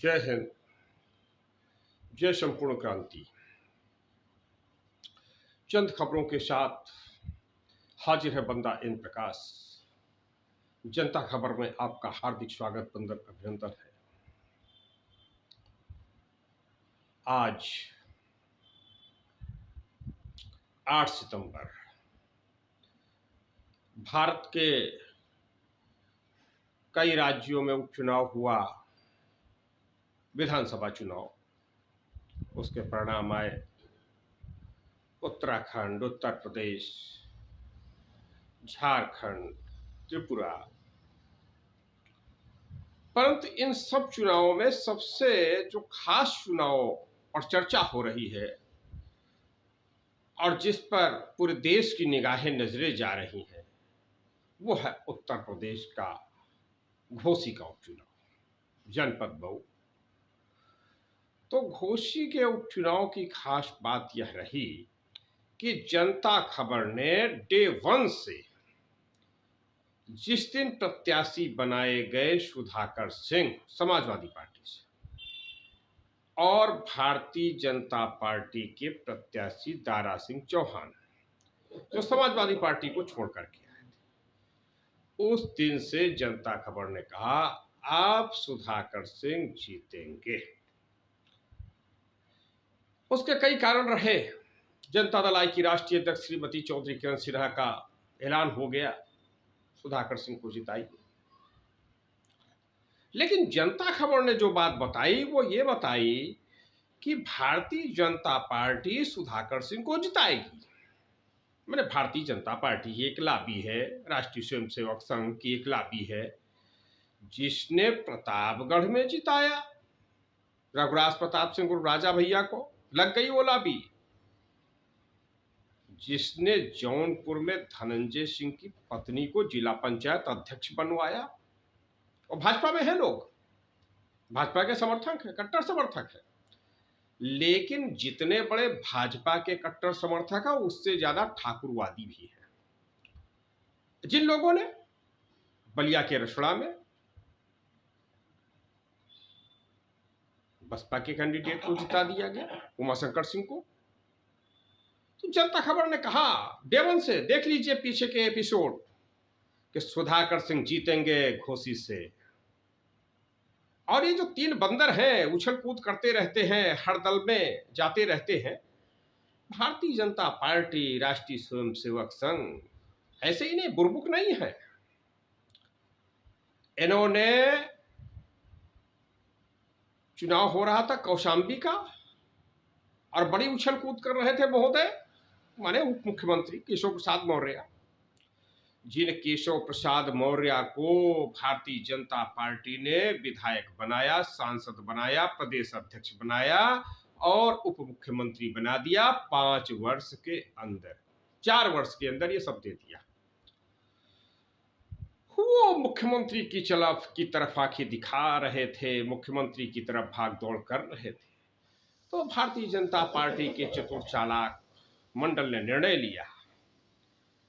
जय हिंद। जय संपूर्ण क्रांति। चंद खबरों के साथ हाजिर है बंदा इन प्रकाश। जनता खबर में आपका हार्दिक स्वागत, बंदर अभिनंदन है। आज 8 सितंबर भारत के कई राज्यों में उपचुनाव हुआ, विधानसभा चुनाव। उसके परिणाम आए उत्तराखंड, उत्तर प्रदेश, झारखंड, त्रिपुरा। परंतु इन सब चुनावों में सबसे जो खास चुनाव और चर्चा हो रही है और जिस पर पूरे देश की निगाहें नजरें जा रही हैं, वो है उत्तर प्रदेश का घोसी का उपचुनाव, जनपद मऊ। तो घोसी के उपचुनाव की खास बात यह रही कि जनता खबर ने डे 1 से जिस दिन प्रत्याशी बनाए गए सुधाकर सिंह समाजवादी पार्टी से और भारतीय जनता पार्टी के प्रत्याशी दारा सिंह चौहान जो समाजवादी पार्टी को छोड़कर के आए थे, उस दिन से जनता खबर ने कहा आप सुधाकर सिंह जीतेंगे। उसके कई कारण रहे। जनता दल आई की राष्ट्रीय अध्यक्ष श्रीमती चौधरी किरण सिन्हा का ऐलान हो गया, सुधाकर सिंह को जिताई। लेकिन जनता खबर ने जो बात बताई वो ये बताई कि भारतीय जनता पार्टी सुधाकर सिंह को जिताएगी। मैंने भारतीय जनता पार्टी की एक लाबी है, राष्ट्रीय स्वयंसेवक संघ की एक लाबी है, जिसने प्रतापगढ़ में जिताया रघुराज प्रताप सिंह गुरु राजा भैया को, लग गई वो लाबी। जिसने जौनपुर में धनंजय सिंह की पत्नी को जिला पंचायत अध्यक्ष बनवाया, और भाजपा में है लोग, भाजपा के समर्थक है, कट्टर समर्थक है। लेकिन जितने बड़े भाजपा के कट्टर समर्थक है उससे ज्यादा ठाकुरवादी भी है। जिन लोगों ने बलिया के रसड़ा में बसपा के कैंडिडेट को जिता दिया गया, उमाशंकर सिंह को, तो जनता खबर ने कहा डे 1 से, देख लीजिए पीछे के एपिसोड, कि सुधाकर सिंह जीतेंगे घोसी से। और ये जो 3 बंदर हैं, उछल कूद करते रहते हैं, हर दल में जाते रहते हैं, भारतीय जनता पार्टी, राष्ट्रीय स्वयंसेवक संघ ऐसे ही नहीं, बुरबुक नहीं है। इन्होंने चुनाव हो रहा था कौशाम्बी का और बड़ी उछल कूद कर रहे थे महोदय, माने उप मुख्यमंत्री केशव प्रसाद मौर्य। जिन केशव प्रसाद मौर्य को भारतीय जनता पार्टी ने विधायक बनाया, सांसद बनाया, प्रदेश अध्यक्ष बनाया और उप मुख्यमंत्री बना दिया 5 वर्ष के अंदर, 4 वर्ष के अंदर ये सब दे दिया। वो मुख्यमंत्री की तरफ आंखें दिखा रहे थे, मुख्यमंत्री की तरफ भाग दौड़ कर रहे थे। तो भारतीय जनता पार्टी के चतुर चालाक मंडल ने निर्णय लिया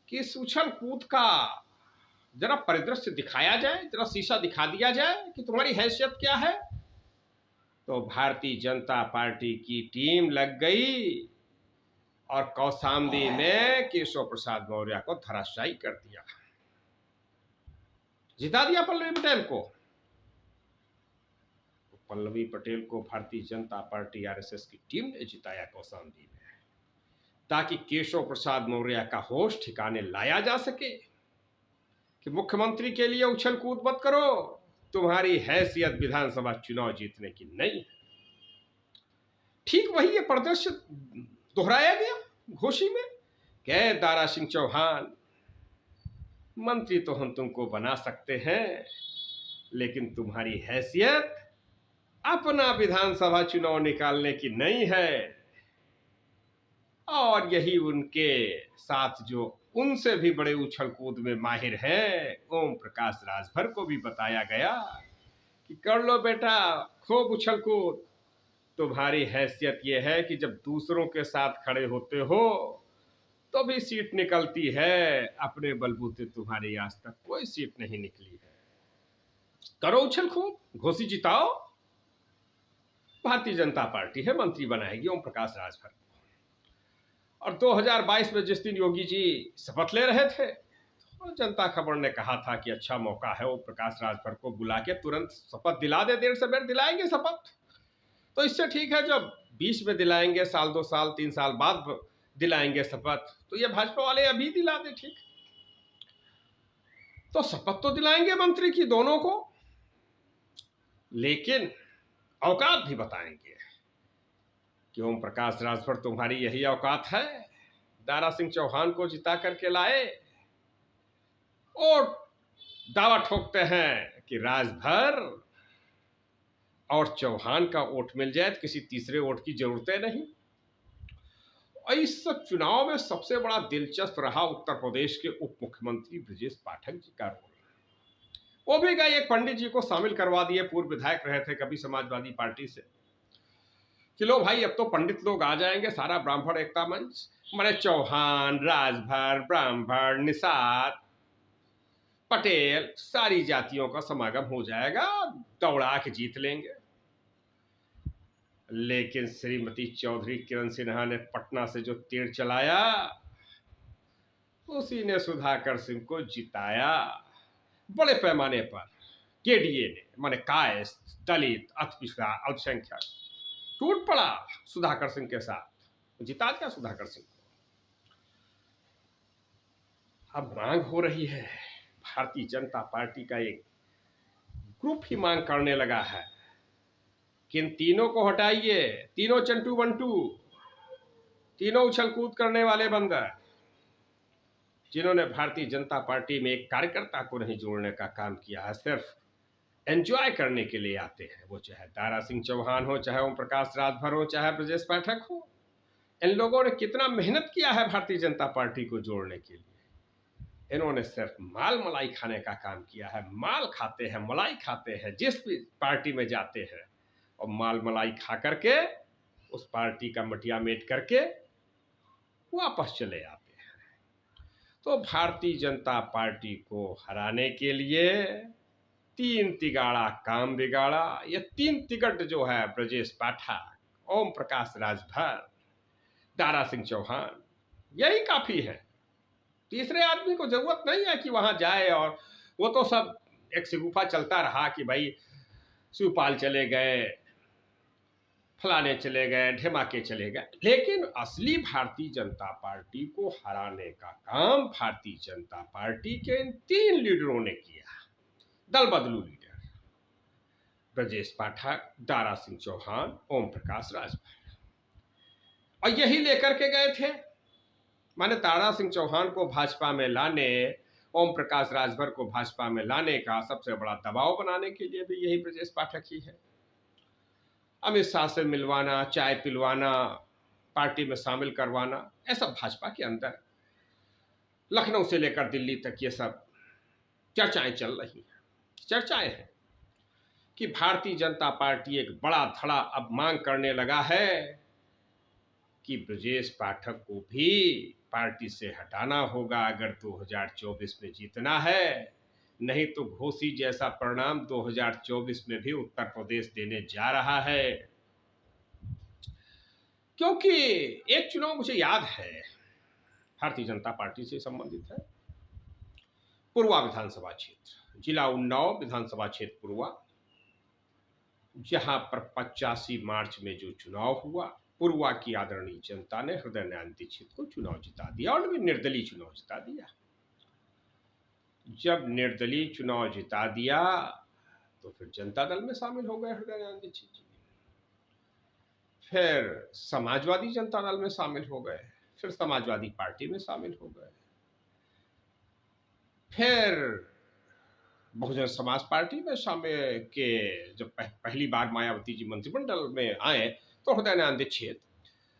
कि इस उछल कूद का जरा परिदृश्य दिखाया जाए, जरा शीशा दिखा दिया जाए कि तुम्हारी हैसियत क्या है। तो भारतीय जनता पार्टी की टीम लग गई और कौशाम्बी में केशव प्रसाद मौर्य को धराशायी कर दिया, जिता दिया पल्लवी पटेल को। पल्लवी पटेल को भारतीय जनता पार्टी आरएसएस की टीम ने जिताया कौशाम्बी में, ताकि केशव प्रसाद मौर्य का होश ठिकाने लाया जा सके कि मुख्यमंत्री के लिए उछल कूद मत करो, तुम्हारी हैसियत विधानसभा चुनाव जीतने की नहीं है। ठीक वही ये परिदृश्य दोहराया गया घोसी में। कह दारा सिंह चौहान, मंत्री तो हम तुमको बना सकते हैं, लेकिन तुम्हारी हैसियत अपना विधानसभा चुनाव निकालने की नहीं है। और यही उनके साथ जो उनसे भी बड़े उछल कूद में माहिर हैं, ओम प्रकाश राजभर को भी बताया गया कि कर लो बेटा खूब उछल कूद, तुम्हारी हैसियत यह है कि जब दूसरों के साथ खड़े होते हो तो भी सीट निकलती है, अपने बलबूते तुम्हारी आज तक कोई सीट नहीं निकली है। करो उछल कूद, घोसी जिताओ। भारतीय जनता पार्टी है मंत्री बनाएगी ओम प्रकाश राजभर। और 2022 में जिस दिन योगी जी शपथ ले रहे थे तो जनता खबर ने कहा था कि अच्छा मौका है ओम प्रकाश राजभर को बुला के तुरंत शपथ दिला दे, देर से देर दिलाएंगे शपथ। तो इससे ठीक है जब बीच में दिलाएंगे, साल 2 साल 3 साल बाद दिलाएंगे शपथ, तो ये भाजपा वाले अभी दिला दे, ठीक। तो शपथ तो दिलाएंगे मंत्री की दोनों को, लेकिन औकात भी बताएंगे कि ओम प्रकाश राजभर तुम्हारी यही औकात है। दारा सिंह चौहान को जिता करके लाए और दावा ठोकते हैं कि राजभर और चौहान का वोट मिल जाए तो किसी तीसरे वोट की जरूरत नहीं। और इस चुनाव में सबसे बड़ा दिलचस्प रहा उत्तर प्रदेश के उप मुख्यमंत्री ब्रजेश पाठक जी का रोल। वो भी गए, एक पंडित जी को शामिल करवा दिए, पूर्व विधायक रहे थे कभी समाजवादी पार्टी से, कि लो भाई अब तो पंडित लोग आ जाएंगे, सारा ब्राह्मण एकता मंच, माने चौहान, राजभर, ब्राह्मण, निषाद, पटेल, सारी जातियों का समागम हो जाएगा, दौड़ा के जीत लेंगे। लेकिन श्रीमती चौधरी किरण सिन्हा ने पटना से जो तीर चलाया उसी ने सुधाकर सिंह को जिताया बड़े पैमाने पर। केडीए ने, माने कायस्थ, दलित, अतिपिछड़ा, अल्पसंख्यक टूट पड़ा सुधाकर सिंह के साथ, जिता दिया सुधाकर सिंह को। अब मांग हो रही है, भारतीय जनता पार्टी का एक ग्रुप ही मांग करने लगा है कि इन तीनों को हटाइए, तीनों चंटू बंटू, तीनों उछल कूद करने वाले बंदर, जिन्होंने भारतीय जनता पार्टी में एक कार्यकर्ता को नहीं जोड़ने का काम किया है, सिर्फ एंजॉय करने के लिए आते हैं। वो चाहे दारा सिंह चौहान हो, चाहे ओम प्रकाश राजभर हो, चाहे ब्रजेश पाठक हो। इन लोगों ने कितना मेहनत किया है भारतीय जनता पार्टी को जोड़ने के लिए। इन्होंने सिर्फ माल मलाई खाने का काम किया है, माल खाते हैं, मलाई खाते हैं, जिस भी पार्टी में जाते हैं और माल मलाई खा करके उस पार्टी का मटिया मेट करके वापस चले आते हैं। तो भारतीय जनता पार्टी को हराने के लिए 3 तिगाड़ा काम बिगाड़ा। ये 3 तिगड़ जो है, ब्रजेश पाठक, ओम प्रकाश राजभर, दारा सिंह चौहान, यही काफी है। तीसरे आदमी को जरूरत नहीं है कि वहां जाए, और वो तो सब एक सिगुफा चलता रहा कि भाई शिवपाल चले गए, फलाने चले गए, ढेमाके चले गए। लेकिन असली भारतीय जनता पार्टी को हराने का काम भारतीय जनता पार्टी के इन 3 लीडरों ने किया। दल बदलू लीडर, ब्रजेश पाठक, दारा सिंह चौहान, ओम प्रकाश राजभर, और यही लेकर के गए थे। माने दारा सिंह चौहान को भाजपा में लाने, ओम प्रकाश राजभर को भाजपा में लाने का सबसे बड़ा दबाव बनाने के लिए भी यही ब्रजेश पाठक ही है। अमित शाह से मिलवाना, चाय पिलवाना, पार्टी में शामिल करवाना, ऐसा भाजपा के अंदर लखनऊ से लेकर दिल्ली तक ये सब चर्चाएं चल रही हैं। चर्चाएं हैं कि भारतीय जनता पार्टी एक बड़ा धड़ा अब मांग करने लगा है कि ब्रजेश पाठक को भी पार्टी से हटाना होगा अगर 2024 में जीतना है, नहीं तो घोसी जैसा परिणाम 2024 में भी उत्तर प्रदेश देने जा रहा है। क्योंकि एक चुनाव मुझे याद है, भारतीय जनता पार्टी से संबंधित है, पूर्वा विधानसभा क्षेत्र, जिला उन्नाव विधानसभा क्षेत्र पूर्वा, जहां पर 85 मार्च में जो चुनाव हुआ, पूर्वा की आदरणीय जनता ने हृदय नारायण दीक्षित को चुनाव जिता दिया, और भी निर्दलीय चुनाव जिता दिया। जब निर्दलीय चुनाव जिता दिया तो फिर जनता दल में शामिल हो गए हृदय नारायण दीक्षित जी, फिर समाजवादी जनता दल में शामिल हो गए, फिर समाजवादी पार्टी में शामिल हो गए, फिर बहुजन समाज पार्टी में शामिल के जब पहली बार मायावती जी मंत्रिमंडल में आए तो हृदय नारायण दीक्षित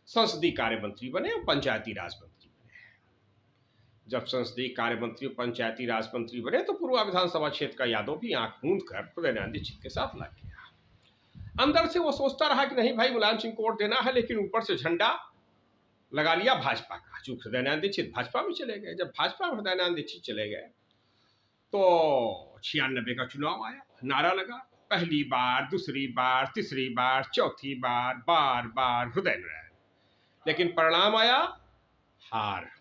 संसदीय कार्य मंत्री बने और पंचायती राज मंत्री बने। जब संसदीय कार्य मंत्री और पंचायती राज मंत्री बने तो पूर्वा विधानसभा क्षेत्र का यादव भी आंख मूंद कर हृदय नारायण दीक्षित के साथ लग गया। अंदर से वो सोचता रहा कि नहीं भाई मुलायम सिंह को वोट देना है, लेकिन ऊपर से झंडा लगा लिया भाजपा का। चूंकि हृदय नारायण दीक्षित भाजपा में चले गए, जब भाजपा में हृदय नारायण दीक्षित चले गए तो 96 का चुनाव आया, नारा लगा पहली बार, दूसरी बार, तीसरी बार, चौथी बार, बार बार हृदय नारायण, लेकिन परिणाम आया हार।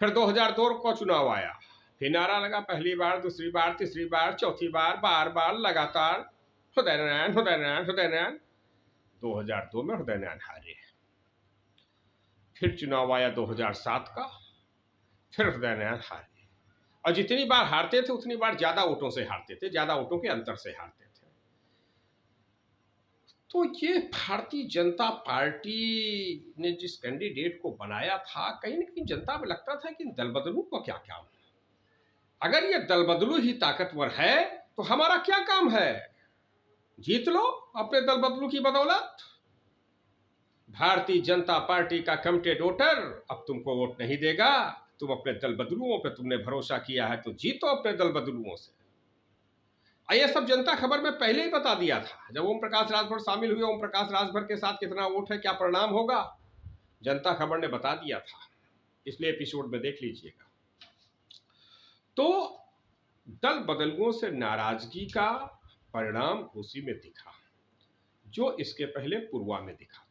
फिर 2002 को चुनाव आया, फिर नारा लगा पहली बार, दूसरी बार, तीसरी बार, चौथी बार, बार बार लगातार हृदय नारायण, हृदय नारायण, हृदय नारायण। 2002 में हृदय नारायण हारे। फिर चुनाव आया 2007 का, फिर हृदय नारायण हारे। और जितनी बार हारते थे उतनी बार ज्यादा वोटों से हारते थे, ज्यादा वोटों के अंतर से हारते थे। तो ये भारतीय जनता पार्टी ने जिस कैंडिडेट को बनाया था, कहीं ना कहीं जनता में लगता था कि दल बदलू का क्या काम है। अगर ये दल बदलू ही ताकतवर है तो हमारा क्या काम है, जीत लो अपने दल बदलू की बदौलत। भारतीय जनता पार्टी का कमिटेड वोटर अब तुमको वोट नहीं देगा, तुम अपने दल बदलुओं पे तुमने भरोसा किया है तो जीतो अपने दल बदलुओं से। ये सब जनता खबर में पहले ही बता दिया था। जब ओम प्रकाश राजभर शामिल हुए, ओम प्रकाश राजभर के साथ कितना वोट है, क्या परिणाम होगा, जनता खबर ने बता दिया था, इसलिए एपिसोड में देख लीजिएगा। तो दल बदलुओं से नाराजगी का परिणाम उसी में दिखा जो इसके पहले पूर्वा में दिखा था।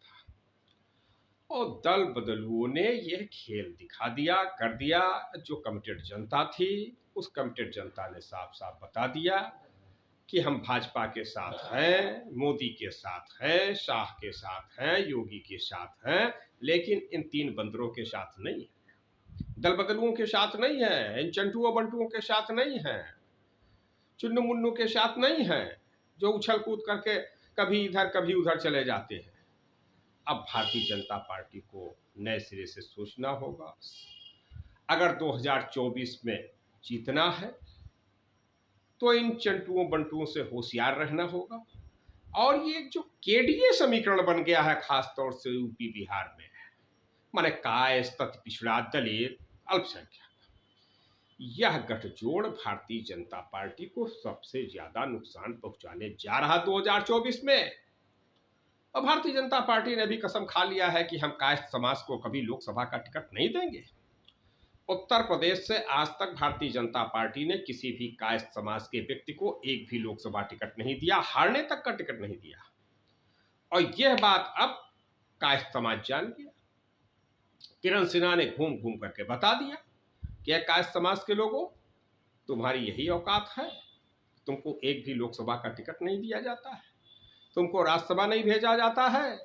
और दल बदलुओं ने यह खेल दिखा दिया, कर दिया। जो कमिटेड जनता थी, उस कमिटेड जनता ने साफ साफ बता दिया कि हम भाजपा के साथ हैं, मोदी के साथ हैं, शाह के साथ हैं, योगी के साथ हैं, लेकिन इन तीन बंदरों के साथ नहीं है, दल बदलुओं के साथ नहीं है, इन चंटुओं बंटुओं के साथ नहीं है, चुन्नू मुन्नू के साथ नहीं है, जो उछल कूद करके कभी इधर कभी उधर चले जाते हैं। अब भारतीय जनता पार्टी को नए सिरे से सोचना होगा। अगर 2024 में जीतना है तो इन चंटुओं बंटुओं से होशियार रहना होगा। और ये जो केडीए समीकरण बन गया है खासतौर से यूपी बिहार में, माने कायस्थ, पिछड़ा, दलित, अल्पसंख्यक, यह गठजोड़ भारतीय जनता पार्टी को सबसे ज्यादा नुकसान पहुंचाने जा रहा 2024 में। और भारतीय जनता पार्टी ने भी कसम खा लिया है कि हम कायस्थ समाज को कभी लोकसभा का टिकट नहीं देंगे। उत्तर प्रदेश से आज तक भारतीय जनता पार्टी ने किसी भी कायस्थ समाज के व्यक्ति को एक भी लोकसभा टिकट नहीं दिया, हारने तक का टिकट नहीं दिया। और यह बात अब कायस्थ समाज जान गया। किरण सिन्हा ने घूम घूम करके बता दिया कि कायस्थ समाज के लोगों, तुम्हारी यही औकात है, तुमको एक भी लोकसभा का टिकट नहीं दिया जाता है, तुमको राज्यसभा नहीं भेजा जाता है,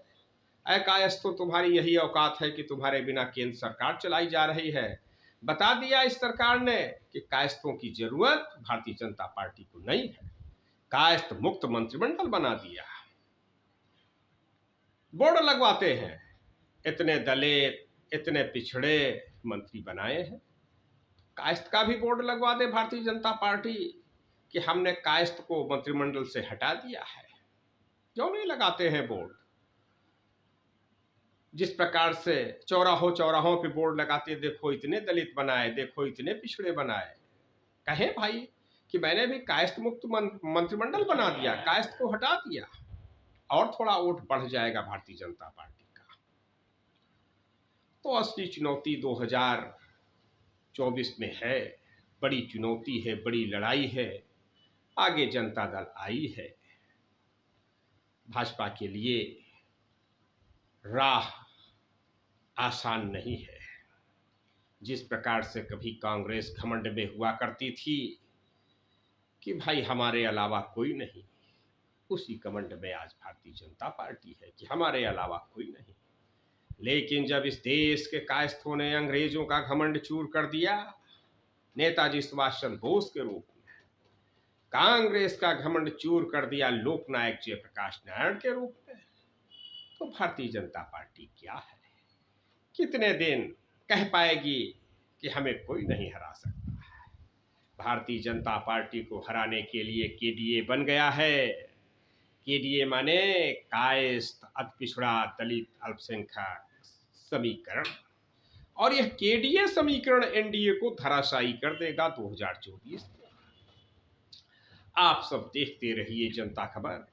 कायस्थ तो तुम्हारी यही औकात है कि तुम्हारे बिना केंद्र सरकार चलाई जा रही है। बता दिया इस सरकार ने कि कायस्थों की जरूरत भारतीय जनता पार्टी को नहीं है, कायस्थ मुक्त मंत्रिमंडल बना दिया। बोर्ड लगवाते हैं, इतने दलित, इतने पिछड़े मंत्री बनाए हैं, कायस्थ का भी बोर्ड लगवा दे भारतीय जनता पार्टी कि हमने कायस्थ को मंत्रिमंडल से हटा दिया है। क्यों नहीं लगाते हैं बोर्ड? जिस प्रकार से चौराहों पे बोर्ड लगाते, देखो इतने दलित बनाए, देखो इतने पिछड़े बनाए, कहें भाई कि मैंने भी कायस्थ मुक्त मंत्रिमंडल बना दिया, कायस्थ को हटा दिया, और थोड़ा वोट बढ़ जाएगा भारतीय जनता पार्टी का। तो असली चुनौती 2024 में है, बड़ी चुनौती है, बड़ी लड़ाई है। आगे जनता दल आई है, भाजपा के लिए राह आसान नहीं है। जिस प्रकार से कभी कांग्रेस घमंड में हुआ करती थी कि भाई हमारे अलावा कोई नहीं, उसी घमंड में आज भारतीय जनता पार्टी है कि हमारे अलावा कोई नहीं। लेकिन जब इस देश के कायस्थों ने अंग्रेजों का घमंड चूर कर दिया, नेताजी सुभाष चंद्र बोस के रूप में, कांग्रेस का घमंड चूर कर दिया लोकनायक जयप्रकाश नारायण के रूप में, तो भारतीय जनता पार्टी क्या है, कितने दिन कह पाएगी कि हमें कोई नहीं हरा सकता है? भारतीय जनता पार्टी को हराने के लिए केडीए बन गया है। केडीए माने कायस्थ, अति पिछड़ा, दलित, अल्पसंख्यक समीकरण। और यह केडीए समीकरण एनडीए को धराशायी कर देगा 2024 में। आप सब देखते रहिए जनता खबर,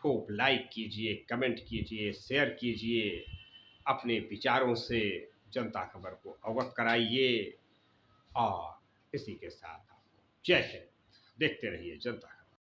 खूब लाइक कीजिए, कमेंट कीजिए, शेयर कीजिए, अपने विचारों से जनता खबर को अवगत कराइए। और इसी के साथ आपको जय हिंद। देखते रहिए जनता खबर।